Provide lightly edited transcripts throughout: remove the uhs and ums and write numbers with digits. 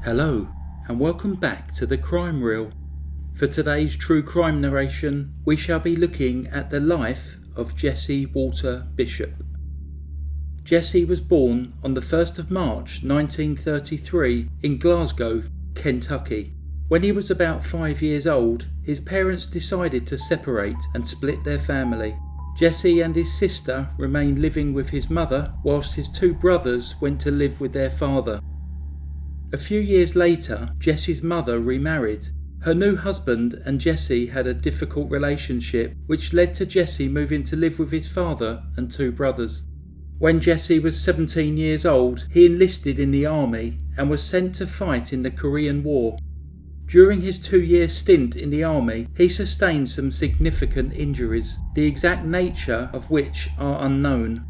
Hello, and welcome back to the Crime Reel. For today's true crime narration, we shall be looking at the life of Jesse Walter Bishop. Jesse was born on the 1st of March 1933 in Glasgow, Kentucky. When he was about 5 years old, his parents decided to separate and split their family. Jesse and his sister remained living with his mother, whilst his two brothers went to live with their father. A few years later, Jesse's mother remarried. Her new husband and Jesse had a difficult relationship, which led to Jesse moving to live with his father and two brothers. When Jesse was 17 years old, he enlisted in the army and was sent to fight in the Korean War. During his 2-year stint in the army, he sustained some significant injuries, the exact nature of which are unknown.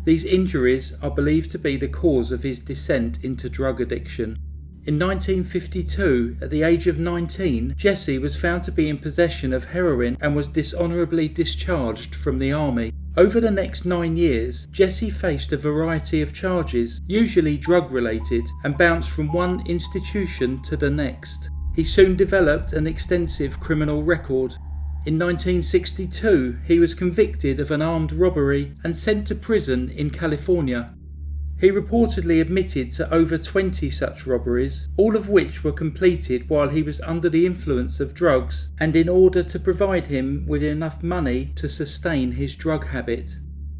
These injuries are believed to be the cause of his descent into drug addiction. In 1952, at the age of 19, Jesse was found to be in possession of heroin and was dishonourably discharged from the army. Over the next 9 years, Jesse faced a variety of charges, usually drug-related, and bounced from one institution to the next. He soon developed an extensive criminal record. In 1962, he was convicted of an armed robbery and sent to prison in California. He reportedly admitted to over 20 such robberies, all of which were completed while he was under the influence of drugs and in order to provide him with enough money to sustain his drug habit.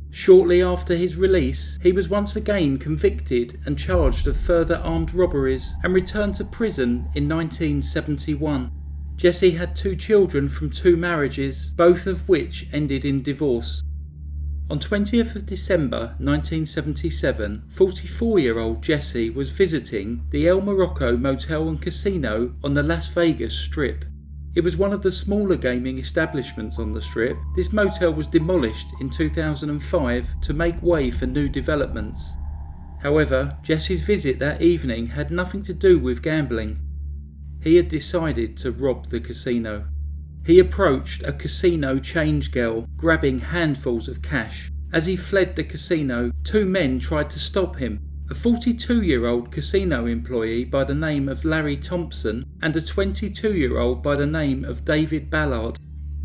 Shortly after his release, he was once again convicted and charged of further armed robberies and returned to prison in 1971. Jesse had 2 children from 2 marriages, both of which ended in divorce. On 20th of December 1977, 44-year-old Jesse was visiting the El Morocco Motel and Casino on the Las Vegas Strip. It was one of the smaller gaming establishments on the Strip. This motel was demolished in 2005 to make way for new developments. However, Jesse's visit that evening had nothing to do with gambling. He had decided to rob the casino. He approached a casino change girl, grabbing handfuls of cash. As he fled the casino, 2 men tried to stop him. A 42-year-old casino employee by the name of Larry Thompson and a 22-year-old by the name of David Ballard.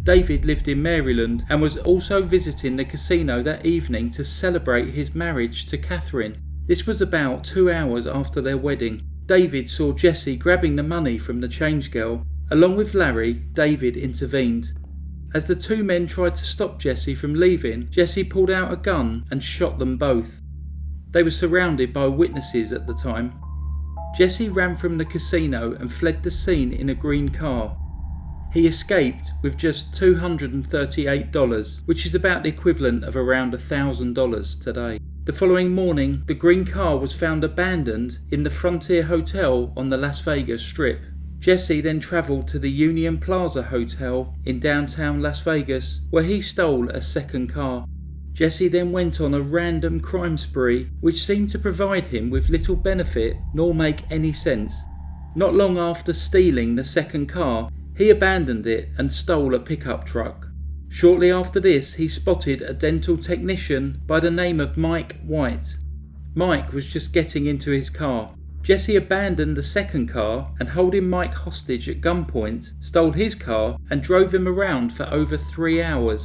David lived in Maryland and was also visiting the casino that evening to celebrate his marriage to Catherine. This was about 2 hours after their wedding. David saw Jesse grabbing the money from the change girl. Along with Larry, David intervened. As the 2 men tried to stop Jesse from leaving, Jesse pulled out a gun and shot them both. They were surrounded by witnesses at the time. Jesse ran from the casino and fled the scene in a green car. He escaped with just $238, which is about the equivalent of around $1,000 today. The following morning, the green car was found abandoned in the Frontier Hotel on the Las Vegas Strip. Jesse then travelled to the Union Plaza Hotel in downtown Las Vegas, where he stole a second car. Jesse then went on a random crime spree, which seemed to provide him with little benefit nor make any sense. Not long after stealing the second car, he abandoned it and stole a pickup truck. Shortly after this, he spotted a dental technician by the name of Mike White. Mike was just getting into his car. Jesse abandoned the second car and, holding Mike hostage at gunpoint, stole his car and drove him around for over 3 hours.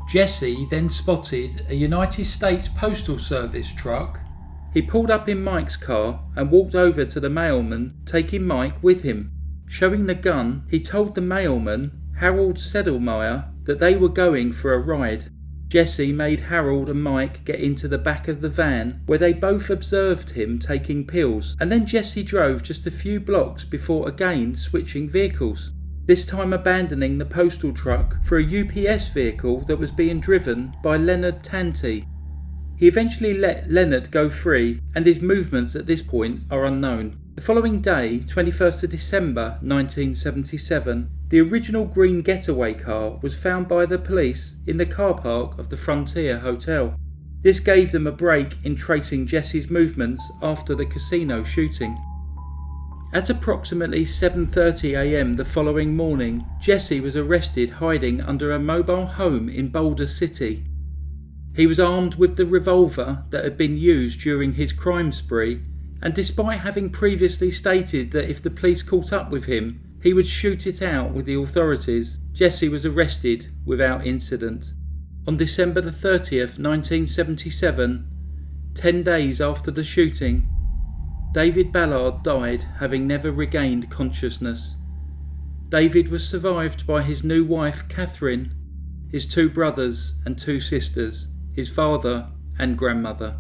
Jesse then spotted a United States Postal Service truck. He pulled up in Mike's car and walked over to the mailman, taking Mike with him. Showing the gun, he told the mailman, Harold Sedelmeyer, that they were going for a ride. Jesse made Harold and Mike get into the back of the van, where they both observed him taking pills, and then Jesse drove just a few blocks before again switching vehicles, this time abandoning the postal truck for a UPS vehicle that was being driven by Leonard Tanti. He eventually let Leonard go free, and his movements at this point are unknown. The following day, 21st of December 1977, the original green getaway car was found by the police in the car park of the Frontier Hotel. This gave them a break in tracing Jesse's movements after the casino shooting. At approximately 7:30 a.m. the following morning, Jesse was arrested hiding under a mobile home in Boulder City. He was armed with the revolver that had been used during his crime spree and despite having previously stated that if the police caught up with him, he would shoot it out with the authorities, Jesse was arrested without incident. On December the 30th, 1977, 10 days after the shooting, David Ballard died, having never regained consciousness. David was survived by his new wife, Catherine, his 2 brothers and 2 sisters, his father and grandmother.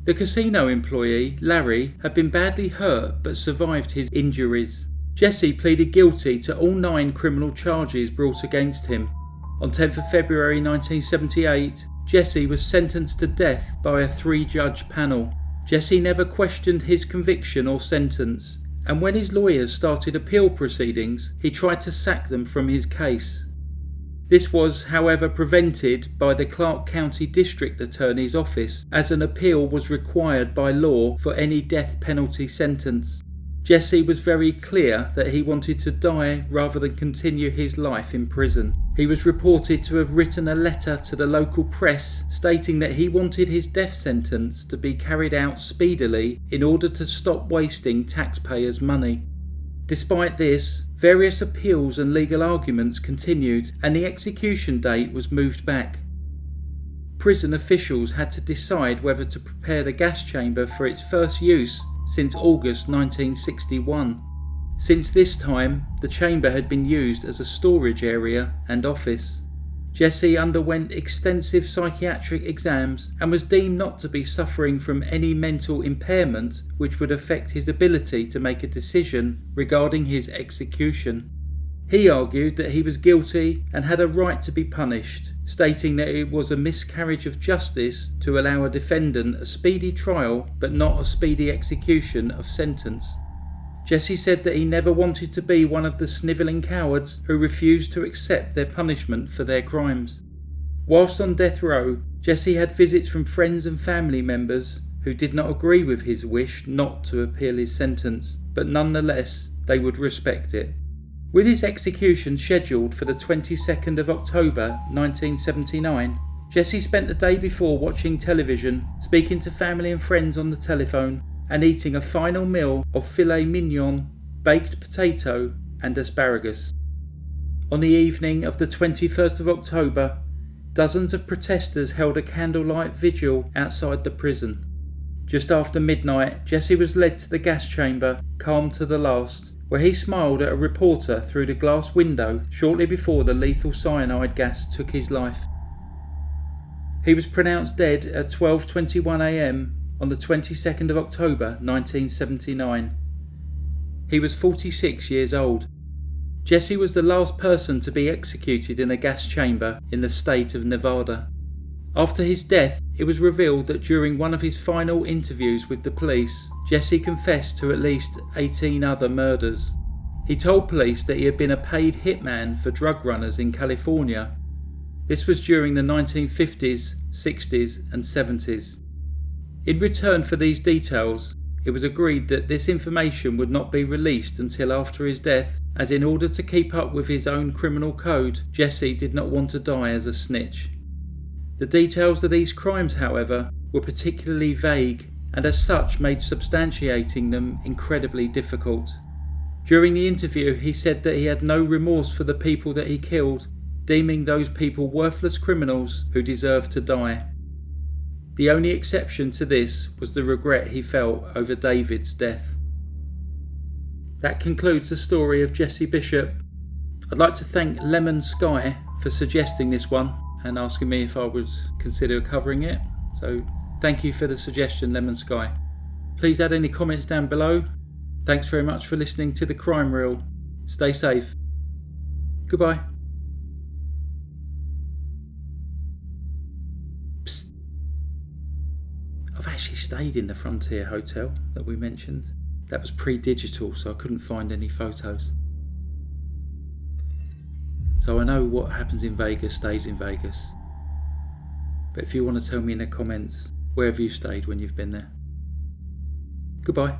The casino employee, Larry, had been badly hurt but survived his injuries. Jesse pleaded guilty to all 9 criminal charges brought against him. On 10th of February 1978, Jesse was sentenced to death by a 3-judge panel. Jesse never questioned his conviction or sentence, and when his lawyers started appeal proceedings, he tried to sack them from his case. This was, however, prevented by the Clark County District Attorney's Office, as an appeal was required by law for any death penalty sentence. Jesse was very clear that he wanted to die rather than continue his life in prison. He was reported to have written a letter to the local press stating that he wanted his death sentence to be carried out speedily in order to stop wasting taxpayers' money. Despite this, various appeals and legal arguments continued, and the execution date was moved back. Prison officials had to decide whether to prepare the gas chamber for its first use since August 1961. Since this time, the chamber had been used as a storage area and office. Jesse underwent extensive psychiatric exams and was deemed not to be suffering from any mental impairment which would affect his ability to make a decision regarding his execution. He argued that he was guilty and had a right to be punished, stating that it was a miscarriage of justice to allow a defendant a speedy trial but not a speedy execution of sentence. Jesse said that he never wanted to be one of the snivelling cowards who refused to accept their punishment for their crimes. Whilst on death row, Jesse had visits from friends and family members who did not agree with his wish not to appeal his sentence, but nonetheless they would respect it. With his execution scheduled for the 22nd of October 1979, Jesse spent the day before watching television, speaking to family and friends on the telephone, and eating a final meal of filet mignon, baked potato and asparagus. On the evening of the 21st of October, dozens of protesters held a candlelight vigil outside the prison. Just after midnight, Jesse was led to the gas chamber, calm to the last, where he smiled at a reporter through the glass window shortly before the lethal cyanide gas took his life. He was pronounced dead at 12:21 a.m. on the 22nd of October 1979. He was 46 years old. Jesse was the last person to be executed in a gas chamber in the state of Nevada. After his death, it was revealed that during one of his final interviews with the police, Jesse confessed to at least 18 other murders. He told police that he had been a paid hitman for drug runners in California. This was during the 1950s, 60s and 70s. In return for these details, it was agreed that this information would not be released until after his death, as in order to keep up with his own criminal code, Jesse did not want to die as a snitch. The details of these crimes, however, were particularly vague and as such made substantiating them incredibly difficult. During the interview, he said that he had no remorse for the people that he killed, deeming those people worthless criminals who deserved to die. The only exception to this was the regret he felt over David's death. That concludes the story of Jesse Bishop. I'd like to thank Lemon Sky for suggesting this one and asking me if I would consider covering it. So thank you for the suggestion, Lemon Sky. Please add any comments down below. Thanks very much for listening to The Crime Reel. Stay safe. Goodbye. Psst. I've actually stayed in the Frontier Hotel that we mentioned. That was pre-digital, so I couldn't find any photos. So I know what happens in Vegas stays in Vegas. But if you want to tell me in the comments, where have you stayed when you've been there? Goodbye.